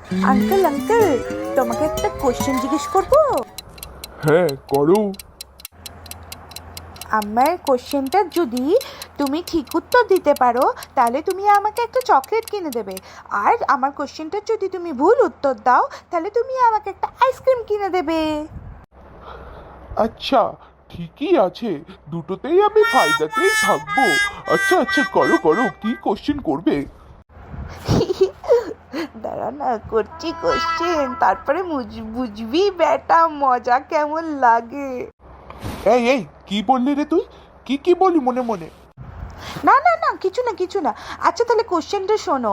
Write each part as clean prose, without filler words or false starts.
Uncle uncle, তোমাকে একটা question জিজ্ঞেস করবো? হ্যাঁ করো। আমার কোশ্চেনটা যদি তুমি ঠিক উত্তর দিতে পারো তাহলে তুমি আমাকে একটা চকলেট কিনে দেবে, আর আমার কোশ্চেনটা যদি তুমি ভুল উত্তর দাও তাহলে তুমি আমাকে একটা আইসক্রিম কিনে দেবে। আচ্ছা ঠিকই আছে, দুটোতেই আমি ফায়দাতেই থাকবো। আচ্ছা আচ্ছা করো করো, কি কোশ্চেন করবে? দাঁড়া না, করছি কোশ্চেন, তারপরে বুঝবি বেটা মজা কেমন লাগে। এই এই কি বললি রে তুই? কি কি বলি মনে মনে? না না না, কিছু না কিছু না। আচ্ছা তাহলে কোশ্চেনটা শোনো।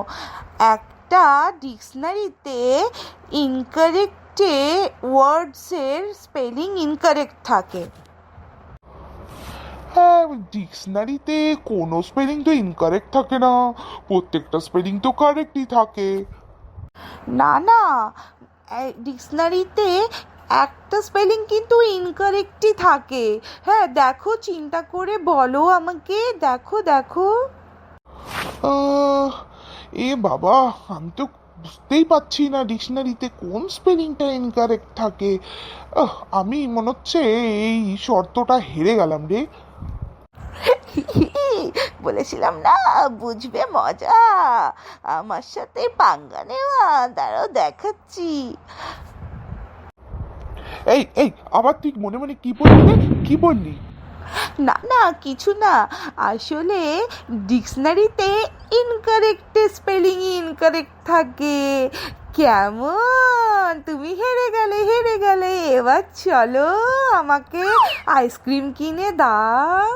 একটা ডিকশনারিতে ইনকারেক্টে ওয়ার্ডসের স্পেলিং ইনকারেক্ট থাকে। হ্যাঁ, ডিকশনারিতে কোনো স্পেলিং তো ইনকারেক্ট থাকে না, প্রত্যেকটা স্পেলিং তো কারেক্টই থাকে। না না, ডিকশনারিতে একটা স্পেলিং কিন্তু ইনকারেক্টই থাকে। হ্যাঁ দেখো, চিন্তা করে বলো আমাকে, দেখো দেখো। আহ, এ বাবা, আমি তো বুঝতেই পারছি না ডিকশনারিতে কোন স্পেলিংটা ইনকারেক্ট থাকে। আমি মনে হচ্ছে এই শর্তটা হেরে গেলাম রে। বলেছিলাম না, বুঝবে মজা, আমার সাথে পাঙ্গা নেওয়া। দাঁড়াও দেখাচ্ছি। এই এই আবার তুই মনে মনে কি বললি রে? কি বললি? না না, কিছু না। আসলে ডিকশনারিতে ইনকারেক্ট স্পেলিং ইনকারেক্ট থাকে। কেমন, তুমি হেরে গেলে হেরে গেলে। এবার চলো, আমাকে আইসক্রিম কিনে দাও।